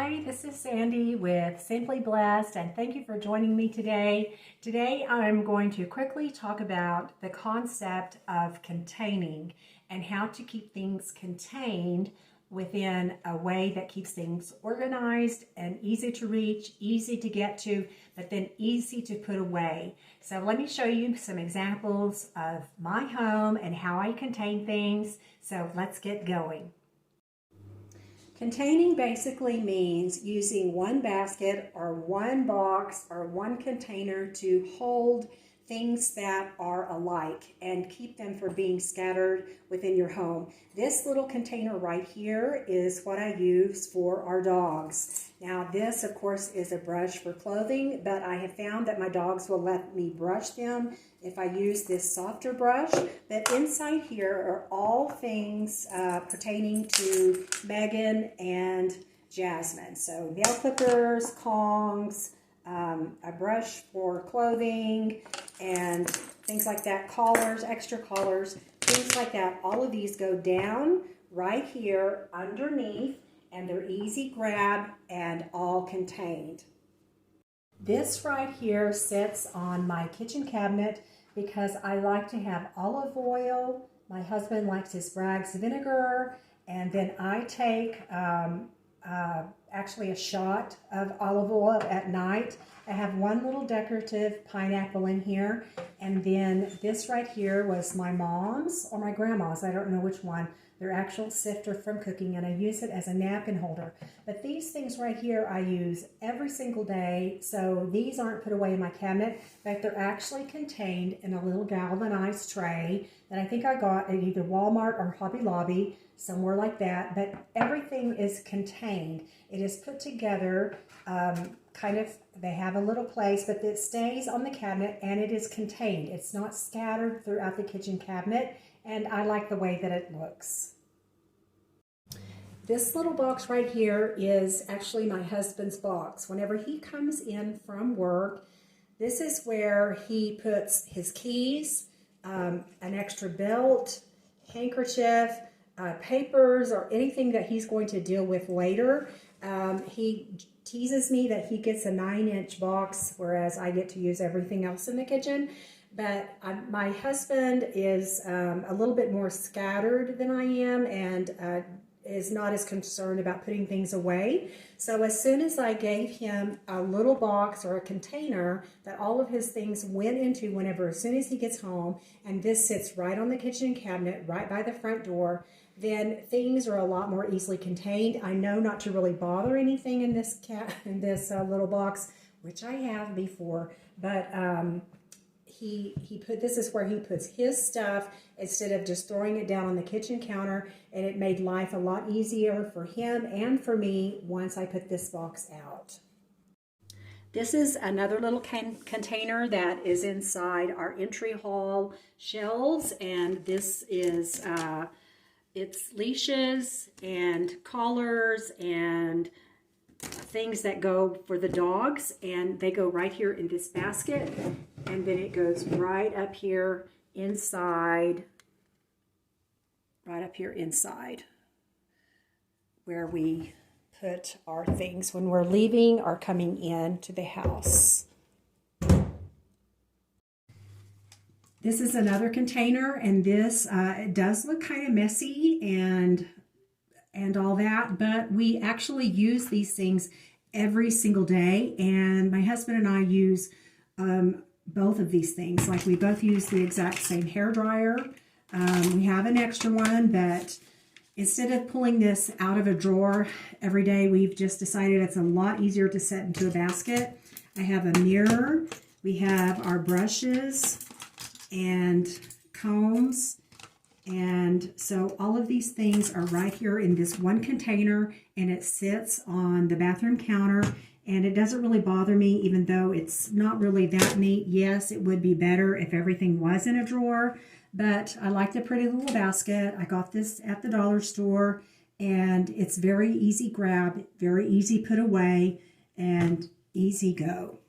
Hi, this is Sandy with Simply Blessed, and thank you for joining me today. Today I'm going to quickly talk about the concept of containing and how to keep things contained within a way that keeps things organized and easy to reach, easy to get to, but then easy to put away. So let me show you some examples of my home and how I contain things. So let's get going. Containing basically means using one basket or one box or one container to hold things that are alike and keep them from being scattered within your home. This little container right here is what I use for our dogs. Now this of course is a brush for clothing, but I have found that my dogs will let me brush them if I use this softer brush. But inside here are all things pertaining to Megan and Jasmine. So nail clippers, Kongs, a brush for clothing, and things like that, collars, extra collars, things like that. All of these go down right here underneath, and they're easy grab and all contained. This right here sits on my kitchen cabinet because I like to have olive oil. My husband likes his Bragg's vinegar, and then I take actually a shot of olive oil at night. I have one little decorative pineapple in here, and then this right here was my mom's or my grandma's, I don't know which one, their actual sifter from cooking, and I use it as a napkin holder. But these things right here I use every single day, so these aren't put away in my cabinet, but they're actually contained in a little galvanized tray that I think I got at either Walmart or Hobby Lobby, somewhere like that. But everything is contained. It is put together, they have a little place, but it stays on the cabinet and it is contained. It's not scattered throughout the kitchen cabinet, and I like the way that it looks. This little box right here is actually my husband's box. Whenever he comes in from work, this is where he puts his keys, an extra belt, handkerchief, papers, or anything that he's going to deal with later. He teases me that he gets a 9-inch box, whereas I get to use everything else in the kitchen. But my husband is a little bit more scattered than I am, and is not as concerned about putting things away. So as soon as I gave him a little box or a container that all of his things went into as soon as he gets home, and this sits right on the kitchen cabinet, right by the front door, then things are a lot more easily contained. I know not to really bother anything in this little box, which I have before, but this is where he puts his stuff instead of just throwing it down on the kitchen counter, and it made life a lot easier for him and for me once I put this box out. This is another little container that is inside our entry hall shelves, and this is it's leashes and collars and things that go for the dogs, and they go right here in this basket, and then it goes right up here inside, where we put our things when we're leaving or coming in to the house. This is another container, and this it does look kind of messy and all that, but we actually use these things every single day, and my husband and I use both of these things. Like, we both use the exact same hair dryer. We have an extra one, but instead of pulling this out of a drawer every day, we've just decided it's a lot easier to set into a basket. I have a mirror. We have our brushes and combs. And so all of these things are right here in this one container, and it sits on the bathroom counter, and it doesn't really bother me, even though it's not really that neat. Yes, it would be better if everything was in a drawer, but I like the pretty little basket. I got this at the dollar store, and it's very easy grab, very easy put away, and easy go.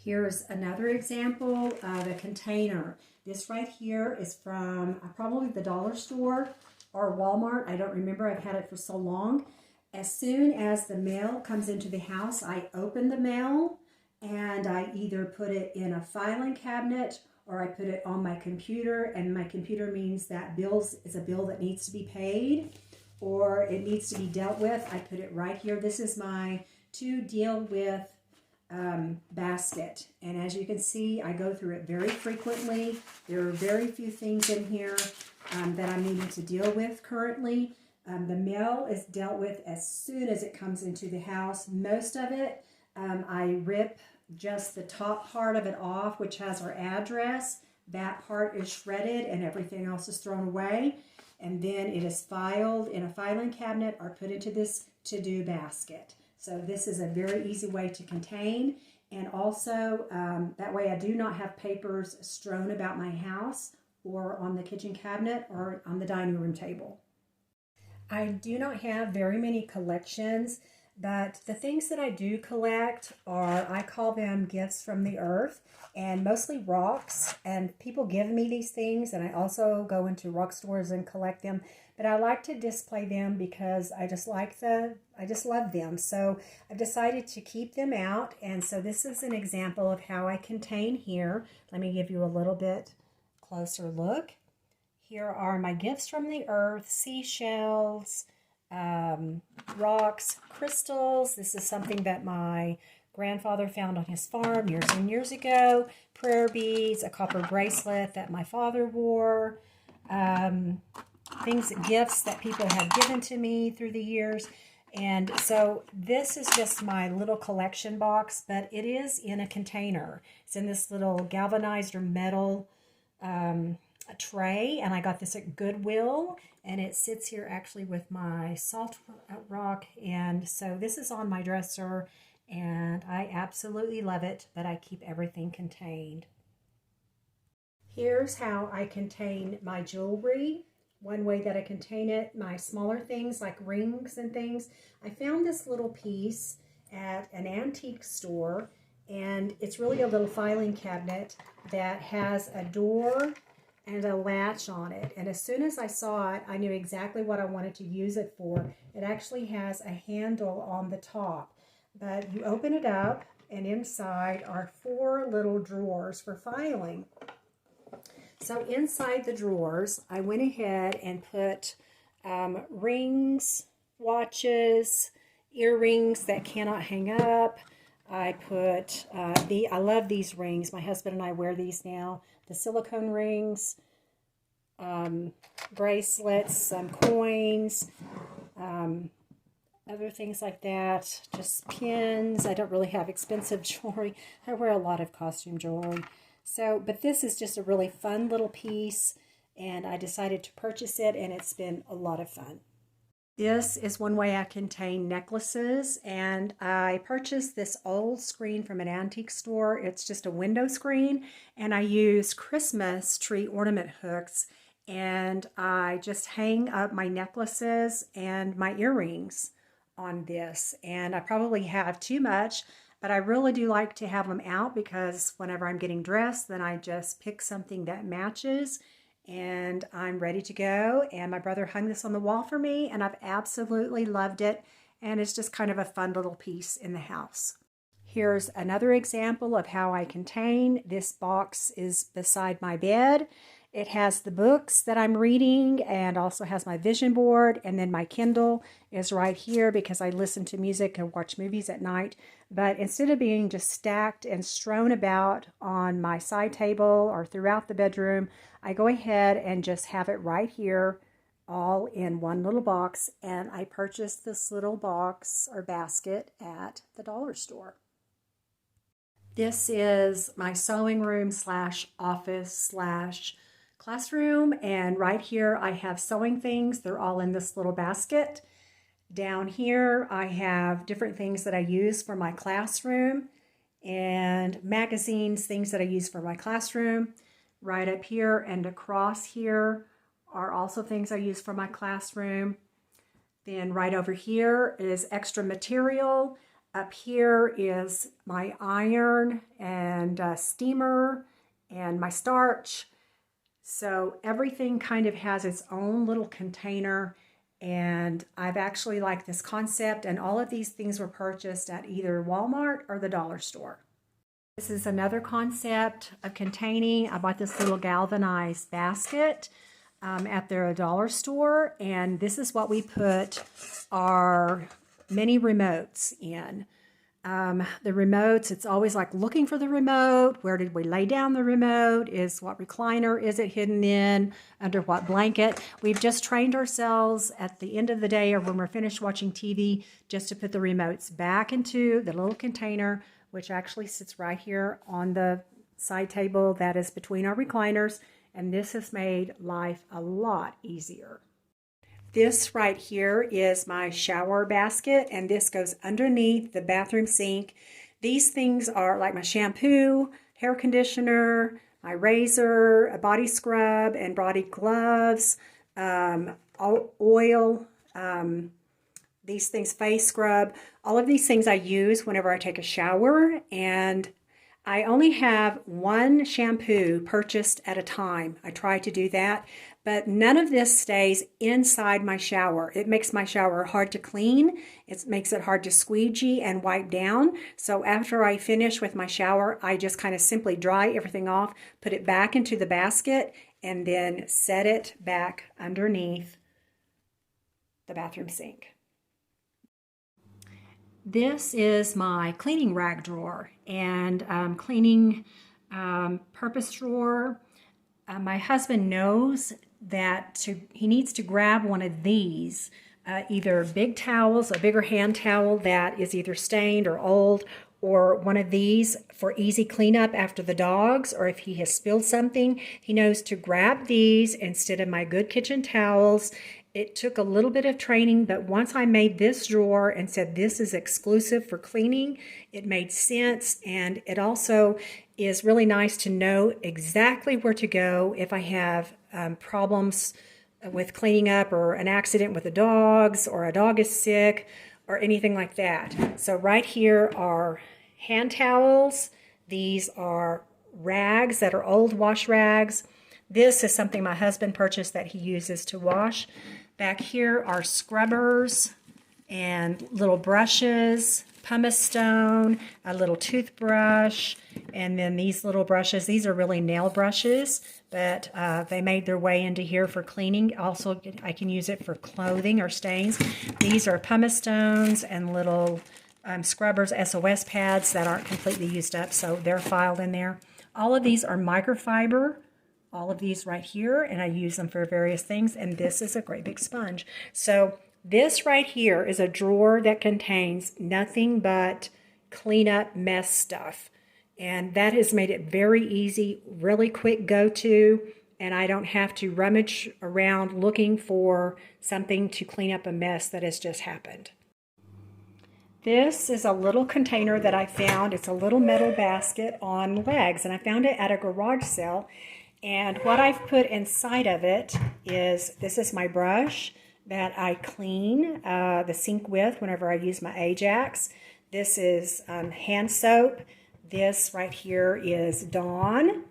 Here's another example of a container. This right here is from probably the dollar store or Walmart. I don't remember. I've had it for so long. As soon as the mail comes into the house, I open the mail and I either put it in a filing cabinet or I put it on my computer, and my computer means that bills is a bill that needs to be paid or it needs to be dealt with. I put it right here. This is my to deal with basket, and as you can see, I go through it very frequently. There are very few things in here that I'm needing to deal with currently. The mail is dealt with as soon as it comes into the house. Most of it, I rip just the top part of it off, which has our address. That part is shredded and everything else is thrown away. And then it is filed in a filing cabinet or put into this to-do basket. So this is a very easy way to contain. And also, that way I do not have papers strewn about my house or on the kitchen cabinet or on the dining room table. I do not have very many collections, but the things that I do collect are, I call them gifts from the earth, and mostly rocks. And people give me these things, and I also go into rock stores and collect them. But I like to display them because I just love them. So I've decided to keep them out. And so this is an example of how I contain here. Let me give you a little bit closer look. Here are my gifts from the earth: seashells, rocks, crystals. This is something that my grandfather found on his farm years and years ago. Prayer beads, a copper bracelet that my father wore, gifts that people have given to me through the years. And so this is just my little collection box, but it is in a container. It's in this little galvanized or metal tray, and I got this at Goodwill, and it sits here actually with my salt rock. And so this is on my dresser, and I absolutely love it, but I keep everything contained. Here's how I contain my jewelry. One way that I contain it, my smaller things like rings and things. I found this little piece at an antique store, and it's really a little filing cabinet that has a door and a latch on it. And as soon as I saw it, I knew exactly what I wanted to use it for. It actually has a handle on the top, but you open it up, and inside are 4 little drawers for filing. So inside the drawers, I went ahead and put rings, watches, earrings that cannot hang up. I put, I love these rings. My husband and I wear these now. The silicone rings, bracelets, some coins, other things like that. Just pins. I don't really have expensive jewelry. I wear a lot of costume jewelry. So, but this is just a really fun little piece, and I decided to purchase it, and it's been a lot of fun. This is one way I contain necklaces, and I purchased this old screen from an antique store. It's just a window screen, and I use Christmas tree ornament hooks, and I just hang up my necklaces and my earrings on this. And I probably have too much, but I really do like to have them out because whenever I'm getting dressed, then I just pick something that matches and I'm ready to go. And my brother hung this on the wall for me, and I've absolutely loved it. And it's just kind of a fun little piece in the house. Here's another example of how I contain. This box is beside my bed. It has the books that I'm reading and also has my vision board, and then my Kindle is right here because I listen to music and watch movies at night. But instead of being just stacked and strewn about on my side table or throughout the bedroom, I go ahead and just have it right here all in one little box. And I purchased this little box or basket at the dollar store. This is my sewing room / office / classroom, and right here I have sewing things. They're all in this little basket. Down here I have different things that I use for my classroom and magazines, things that I use for my classroom. Right up here and across here are also things I use for my classroom. Then right over here is extra material. Up here is my iron and steamer and my starch. So everything kind of has its own little container, And I've actually liked this concept, and all of these things were purchased at either Walmart or the dollar store. This is another concept of containing. I bought this little galvanized basket at their dollar store, and this is what we put our mini remotes in. The remotes, it's always like looking for the remote. Where did we lay down the remote? What recliner is it hidden in? Under what blanket? We've just trained ourselves at the end of the day or when we're finished watching TV just to put the remotes back into the little container, which actually sits right here on the side table that is between our recliners. And this has made life a lot easier. This right here is my shower basket, and this goes underneath the bathroom sink. These things are like my shampoo, hair conditioner, my razor, a body scrub, and body gloves, oil, these things, face scrub. All of these things I use whenever I take a shower, and I only have one shampoo purchased at a time. I try to do that, but none of this stays inside my shower. It makes my shower hard to clean. It makes it hard to squeegee and wipe down. So after I finish with my shower, I just kind of simply dry everything off, put it back into the basket, and then set it back underneath the bathroom sink. This is my cleaning rag drawer and cleaning purpose drawer. My husband knows that he needs to grab one of these, either big towels, a bigger hand towel that is either stained or old, or one of these for easy cleanup after the dogs, or if he has spilled something, he knows to grab these instead of my good kitchen towels. It took a little bit of training, but once I made this drawer and said this is exclusive for cleaning, it made sense, and it also is really nice to know exactly where to go if I have problems with cleaning up or an accident with the dogs or a dog is sick or anything like that. So right here are hand towels. These are rags that are old wash rags. This is something my husband purchased that he uses to wash. Back here are scrubbers and little brushes, pumice stone, a little toothbrush, and then these little brushes. These are really nail brushes, but they made their way into here for cleaning. Also, I can use it for clothing or stains. These are pumice stones and little scrubbers, SOS pads that aren't completely used up, so they're filed in there. All of these are microfiber. All of these right here, and I use them for various things, and this is a great big sponge. So this right here is a drawer that contains nothing but cleanup mess stuff, and that has made it very easy, really quick go-to, and I don't have to rummage around looking for something to clean up a mess that has just happened. This is a little container that I found. It's a little metal basket on legs, and I found it at a garage sale. And what I've put inside of it is, this is my brush that I clean the sink with whenever I use my Ajax. This is hand soap. This right here is Dawn.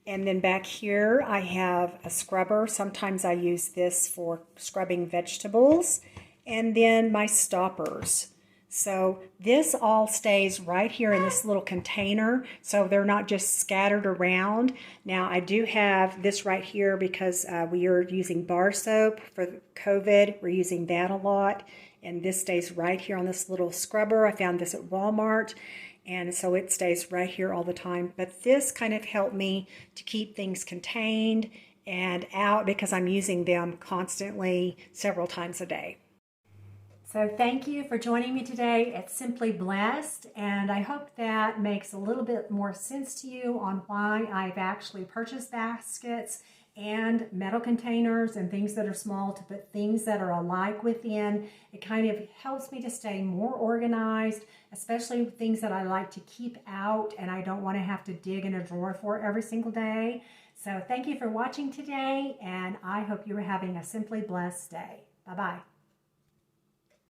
And then back here I have a scrubber. Sometimes I use this for scrubbing vegetables. And then my stoppers. So this all stays right here in this little container, so they're not just scattered around. Now I do have this right here because we are using bar soap for COVID. We're using that a lot, and this stays right here on this little scrubber. I found this at Walmart, and so it stays right here all the time. But this kind of helped me to keep things contained and out because I'm using them constantly several times a day. So thank you for joining me today at Simply Blessed, and I hope that makes a little bit more sense to you on why I've actually purchased baskets and metal containers and things that are small to put things that are alike within. It kind of helps me to stay more organized, especially things that I like to keep out and I don't want to have to dig in a drawer for every single day. So thank you for watching today, and I hope you are having a Simply Blessed day. Bye-bye.